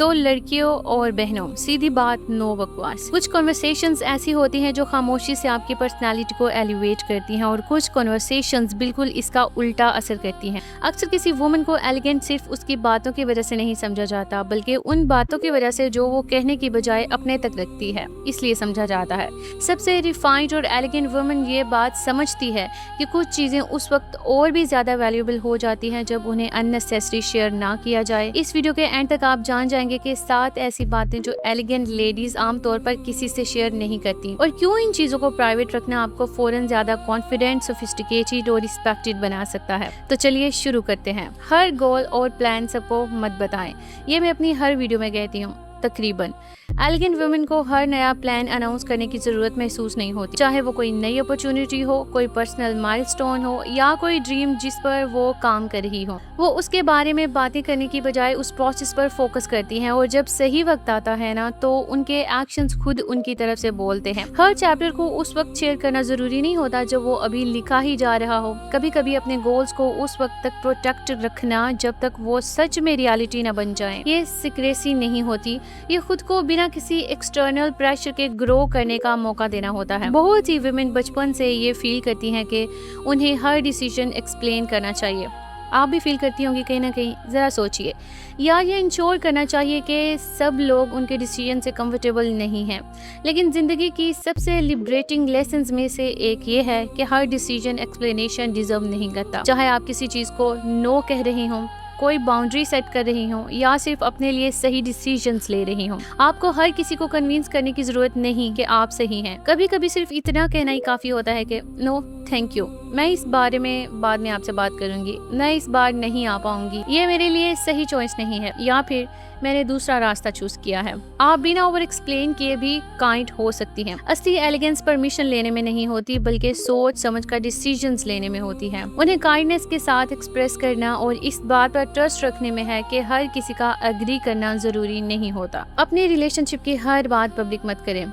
तो लड़कियों और बहनों, सीधी बात, नो बकवास। कुछ कन्वर्सेशंस ऐसी होती हैं जो खामोशी से आपकी पर्सनालिटी को एलिवेट करती हैं और कुछ कन्वर्सेशंस बिल्कुल इसका उल्टा असर करती हैं। अक्सर किसी वुमन को एलिगेंट सिर्फ उसकी बातों की वजह से नहीं समझा जाता, बल्कि उन बातों की वजह से जो वो कहने की बजाय अपने तक रखती है, इसलिए समझा जाता है। सबसे रिफाइंड और एलिगेंट वुमन ये बात समझती है कि कुछ चीजें उस वक्त और भी ज्यादा वैल्यूएबल हो जाती हैं जब उन्हें अननेसेसरी शेयर ना किया जाए। इस वीडियो के एंड तक आप जान जाएंगे कि 7 ऐसी बातें जो एलिगेंट लेडीज आमतौर पर किसी से शेयर नहीं करती और क्यों इन चीजों को प्राइवेट रखना आपको फौरन ज्यादा कॉन्फिडेंट, सोफिस्टिकेटेड और रिस्पेक्टेड बना सकता है। तो चलिए शुरू करते हैं। हर गोल और प्लान सबको मत बताएं, ये मैं अपनी हर वीडियो में कहती हूँ। तकरीबन एलिगेंट वुमेन को हर नया प्लान अनाउंस करने की जरूरत महसूस नहीं होती, चाहे वो कोई नई अपॉर्चुनिटी हो, कोई पर्सनल माइलस्टोन हो या कोई ड्रीम जिस पर वो काम कर रही हो। वो उसके बारे में बातें करने की बजाय उस प्रोसेस पर फोकस करती हैं और जब सही वक्त आता है ना तो उनके एक्शंस खुद उनकी तरफ से बोलते हैं। हर चैप्टर को उस वक्त शेयर करना जरूरी नहीं होता जब वो अभी लिखा ही जा रहा हो। कभी कभी अपने गोल्स को उस वक्त तक प्रोटेक्ट रखना जब तक वो सच में रियलिटी न बन जाए। ये सीक्रेसी नहीं होती, ये खुद को बिना किसी एक्सटर्नल प्रेशर के ग्रो करने का मौका देना होता है। बहुत ही वुमेन बचपन से ये फील करती हैं कि उन्हें हर डिसीजन एक्सप्लेन करना चाहिए। आप भी फील करती होंगी कहीं ना कहीं, जरा सोचिए। या ये इंश्योर करना चाहिए कि सब लोग उनके डिसीजन से कंफर्टेबल नहीं हैं। लेकिन ज़िंदगी की सबसे लिबरेटिंग लेसन्स में से एक ये है कि हर डिसीजन एक्सप्लेनेशन डिजर्व नहीं करता। चाहे आप किसी चीज़ को नो कह रही हों, कोई बाउंड्री सेट कर रही हूँ या सिर्फ अपने लिए सही डिसीजंस ले रही हूँ, आपको हर किसी को कन्विंस करने की जरूरत नहीं कि आप सही हैं। कभी कभी सिर्फ इतना कहना ही काफी होता है कि नो थैंक यू, मैं इस बारे में बाद में आपसे बात करूंगी, मैं इस बार नहीं आ पाऊंगी, ये मेरे लिए सही चॉइस नहीं है, या फिर मैंने दूसरा रास्ता चूज किया है। आप बिना ओवर एक्सप्लेन किए भी काइंड हो सकती हैं। असली एलिगेंस परमिशन लेने में नहीं होती, बल्कि सोच समझ कर डिसीजंस लेने में होती है। उन्हें काइंडनेस के साथ एक्सप्रेस करना और इस बात पर ट्रस्ट रखने में है कि हर किसी का एग्री करना जरूरी नहीं होता। अपनी रिलेशनशिप की हर बात पब्लिक मत करें।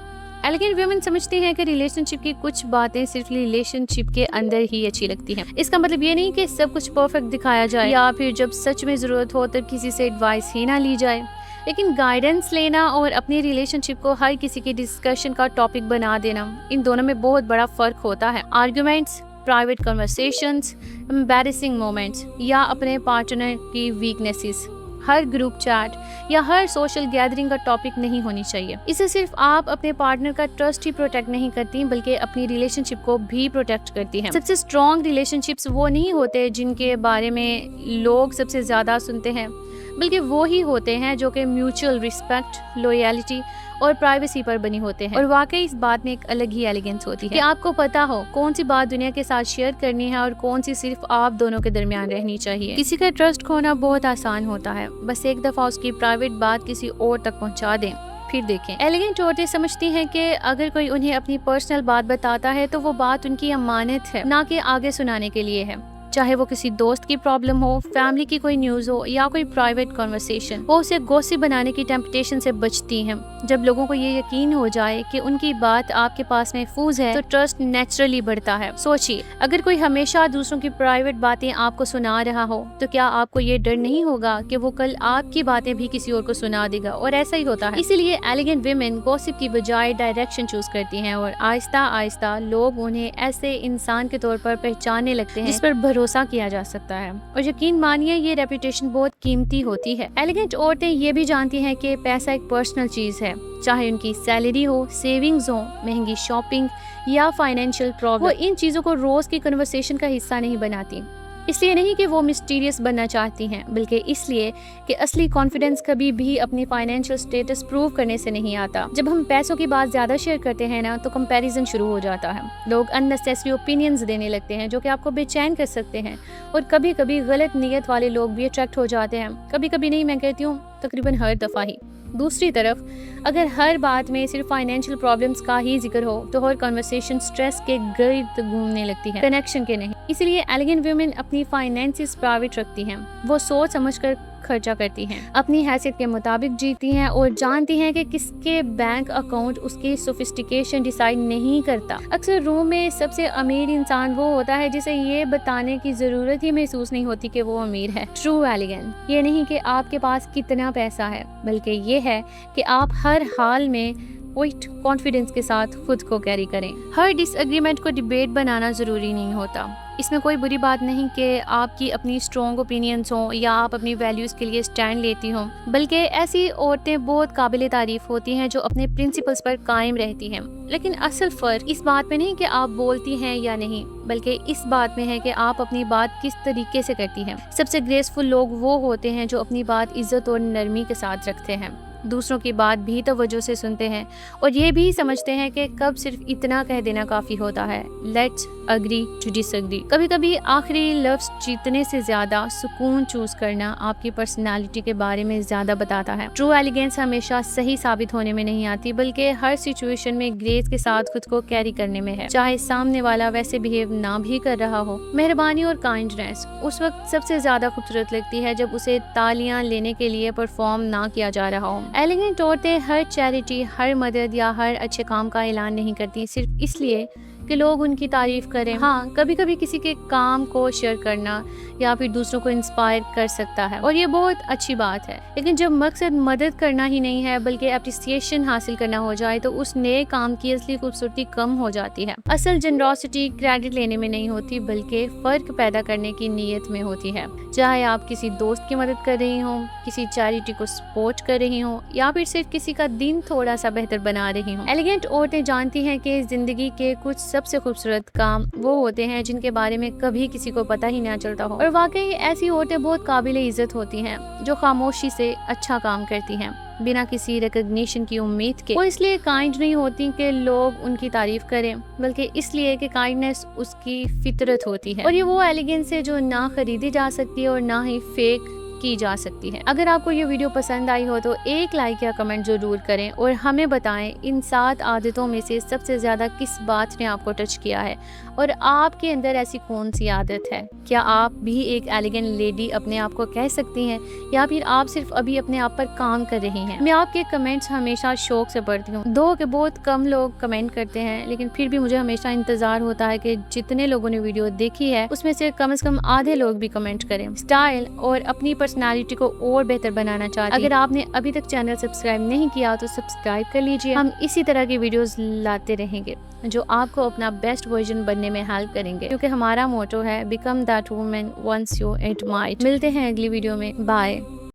एलिगेंट वुमेन समझती हैं कि रिलेशनशिप की कुछ बातें सिर्फ रिलेशनशिप के अंदर ही अच्छी लगती हैं। इसका मतलब ये नहीं कि सब कुछ परफेक्ट दिखाया जाए या फिर जब सच में जरूरत हो तब किसी से एडवाइस ही ना ली जाए। लेकिन गाइडेंस लेना और अपनी रिलेशनशिप को हर किसी की डिस्कशन का टॉपिक बना देना, इन दोनों में बहुत बड़ा फर्क होता है। Arguments, private conversations, embarrassing moments या अपने पार्टनर की वीकनेसेस हर ग्रुप चैट या हर सोशल गैदरिंग का टॉपिक नहीं होनी चाहिए। इससे सिर्फ आप अपने पार्टनर का ट्रस्ट ही प्रोटेक्ट नहीं करती, बल्कि अपनी रिलेशनशिप को भी प्रोटेक्ट करती हैं। सबसे स्ट्रॉन्ग रिलेशनशिप्स वो नहीं होते जिनके बारे में लोग सबसे ज्यादा सुनते हैं, बल्कि वो ही होते हैं जो कि म्यूचुअल रिस्पेक्ट, लॉयल्टी और प्राइवेसी पर बनी होते हैं। और वाकई इस बात में एक अलग ही एलिगेंस होती है कि आपको पता हो कौन सी बात दुनिया के साथ शेयर करनी है और कौन सी सिर्फ आप दोनों के दरमियान रहनी चाहिए। किसी का ट्रस्ट खोना बहुत आसान होता है, बस एक दफा उसकी प्राइवेट बात किसी और तक पहुंचा दें, फिर देखें। एलिगेंट औरतें समझती हैं कि अगर कोई उन्हें अपनी पर्सनल बात बताता है तो वो बात उनकी अमानत है, ना कि आगे सुनाने के लिए है। चाहे वो किसी दोस्त की प्रॉब्लम हो, फैमिली की कोई न्यूज हो या कोई प्राइवेट कन्वर्सेशन, वो उसे गॉसिप बनाने की टेम्पटेशन से बचती हैं। जब लोगों को ये यकीन हो जाए कि उनकी बात आपके पास महफूज है तो ट्रस्ट नेचुरली बढ़ता है। सोचिए, अगर कोई हमेशा दूसरों की प्राइवेट बातें आपको सुना रहा हो तो क्या आपको ये डर नहीं होगा कि वो कल आपकी बातें भी किसी और को सुना देगा? और ऐसा ही होता है। इसीलिए एलिगेंट वुमेन गॉसिप की बजाय डायरेक्शन चूज करती हैं और आहिस्ता आहिस्ता लोग उन्हें ऐसे इंसान के तौर पर पहचानने लगते हैं जिस पर भरोसा किया जा सकता है। और यकीन मानिए ये रेपुटेशन बहुत कीमती होती है। एलिगेंट औरतें ये भी जानती हैं कि पैसा एक पर्सनल चीज है, चाहे उनकी सैलरी हो, सेविंग्स हो, महंगी शॉपिंग या फाइनेंशियल प्रॉब्लम, वो इन चीजों को रोज की कन्वर्सेशन का हिस्सा नहीं बनाती। इसलिए नहीं कि वो मिस्टीरियस बनना चाहती हैं, बल्कि इसलिए कि असली कॉन्फिडेंस कभी भी अपनी फाइनेंशियल स्टेटस प्रूव करने से नहीं आता। जब हम पैसों की बात ज्यादा शेयर करते हैं ना तो कंपैरिजन शुरू हो जाता है। लोग अननेसेसरी ओपिनियंस देने लगते हैं जो कि आपको बेचैन कर सकते हैं, और कभी कभी गलत नीयत वाले लोग भी अट्रैक्ट हो जाते हैं। कभी कभी नहीं, मैं कहती हूँ तकरीबन हर दफा ही। दूसरी तरफ अगर हर बात में सिर्फ फाइनेंशियल प्रॉब्लम्स का ही जिक्र हो तो हर कन्वर्सेशन स्ट्रेस के गिर्द घूमने लगती है, कनेक्शन के नहीं। इसलिए एलिगेंट वुमेन अपनी फाइनेंसेस प्राइवेट रखती हैं, वो सोच समझकर खर्चा करती हैं, अपनी हैसियत के मुताबिक जीती हैं और जानती हैं कि किसके बैंक अकाउंट उसकी सोफिस्टिकेशन डिसाइड नहीं करता। अक्सर रूम में सबसे अमीर इंसान वो होता है जिसे ये बताने की ज़रूरत ही महसूस नहीं होती कि वो अमीर है। ट्रू एलिगेंस ये नहीं कि आपके पास कितना पैसा है, बल्कि ये है कि आप हर हाल में क्विट कॉन्फिडेंस के साथ खुद को कैरी करें। हर डिसएग्रीमेंट को डिबेट बनाना ज़रूरी नहीं होता। इसमें कोई बुरी बात नहीं कि आपकी अपनी स्ट्रॉन्ग ओपिनियंस हों या आप अपनी वैल्यूज़ के लिए स्टैंड लेती हों, बल्कि ऐसी औरतें बहुत काबिल तारीफ़ होती हैं जो अपने प्रिंसिपल्स पर कायम रहती हैं। लेकिन असल फ़र्क इस बात में नहीं कि आप बोलती हैं या नहीं, बल्कि इस बात में है कि आप अपनी बात किस तरीके से करती हैं। सबसे ग्रेसफुल लोग वो होते हैं जो अपनी बात इज़्ज़त और नरमी के साथ रखते हैं, दूसरों की बात भी तवज्जो से सुनते हैं और ये भी समझते हैं कि कब सिर्फ इतना कह देना काफ़ी होता है, लेट्स अग्री टू डिसएग्री। कभी कभी आखिरी लफ्ज़ जीतने से ज़्यादा सुकून चूज़ करना आपकी पर्सनालिटी के बारे में ज़्यादा बताता है। ट्रू एलिगेंस हमेशा सही साबित होने में नहीं आती, बल्कि हर सिचुएशन में ग्रेस के साथ खुद को कैरी करने में है, चाहे सामने वाला वैसे बिहेव ना भी कर रहा हो। मेहरबानी और काइंडनेस उस वक्त सबसे ज़्यादा खूबसूरत लगती है जब उसे तालियां लेने के लिए परफॉर्म ना किया जा रहा हो। एलिगेंट औरतें हर चैरिटी, हर मदद या हर अच्छे काम का ऐलान नहीं करती सिर्फ इसलिए कि लोग उनकी तारीफ करें। हाँ, कभी कभी किसी के काम को शेयर करना या फिर दूसरों को इंस्पायर कर सकता है और ये बहुत अच्छी बात है, लेकिन जब मकसद मदद करना ही नहीं है बल्कि एप्रिसिएशन हासिल करना हो जाए तो उस नए काम की असली खूबसूरती कम हो जाती है। असल जनरॉसिटी क्रेडिट लेने में नहीं होती बल्कि फ़र्क पैदा करने की नीयत में होती है। चाहे आप किसी दोस्त की मदद कर रही हों, किसी चैरिटी को सपोर्ट कर रही हों या फिर सिर्फ किसी का दिन थोड़ा सा बेहतर बना रही हों। एलिगेंट औरतें जानती हैं कि ज़िंदगी के कुछ सबसे खूबसूरत काम वो होते हैं जिनके बारे में कभी किसी को पता ही ना चलता हो, और वाकई ऐसी औरतें बहुत काबिल इज्जत होती हैं जो खामोशी से अच्छा काम करती हैं बिना किसी रिकग्निशन की उम्मीद के। वो इसलिए काइंड नहीं होती कि लोग उनकी तारीफ करें, बल्कि इसलिए कि काइंडनेस उसकी फितरत होती है और ये वो एलिगेंस है जो ना खरीदी जा सकती है और ना ही फेक की जा सकती है। अगर आपको ये वीडियो पसंद आई हो तो एक लाइक या कमेंट जरूर करें और हमें बताएं इन 7 आदतों में से सबसे ज़्यादा किस बात ने आपको टच किया है और आपके अंदर ऐसी कौन सी आदत है। क्या आप भी एक एलिगेंट लेडी अपने आप को कह सकती हैं या फिर आप सिर्फ अभी अपने आप पर काम कर रही हैं। मैं आपके कमेंट्स हमेशा शौक से पढ़ती हूँ, दो कि बहुत कम लोग कमेंट करते हैं, लेकिन फिर भी मुझे हमेशा इंतजार होता है कि जितने लोगों ने वीडियो देखी है उसमें से कम आधे लोग भी कमेंट करें। स्टाइल और अपनी पर्सनालिटी को और बेहतर बनाना चाहते हैं। अगर आपने अभी तक चैनल सब्सक्राइब नहीं किया तो सब्सक्राइब कर लीजिए। हम इसी तरह की वीडियोस लाते रहेंगे जो आपको अपना बेस्ट वर्जन बनने में हेल्प करेंगे, क्योंकि हमारा मोटो है become that woman once you admire. मिलते हैं अगली वीडियो में, बाय।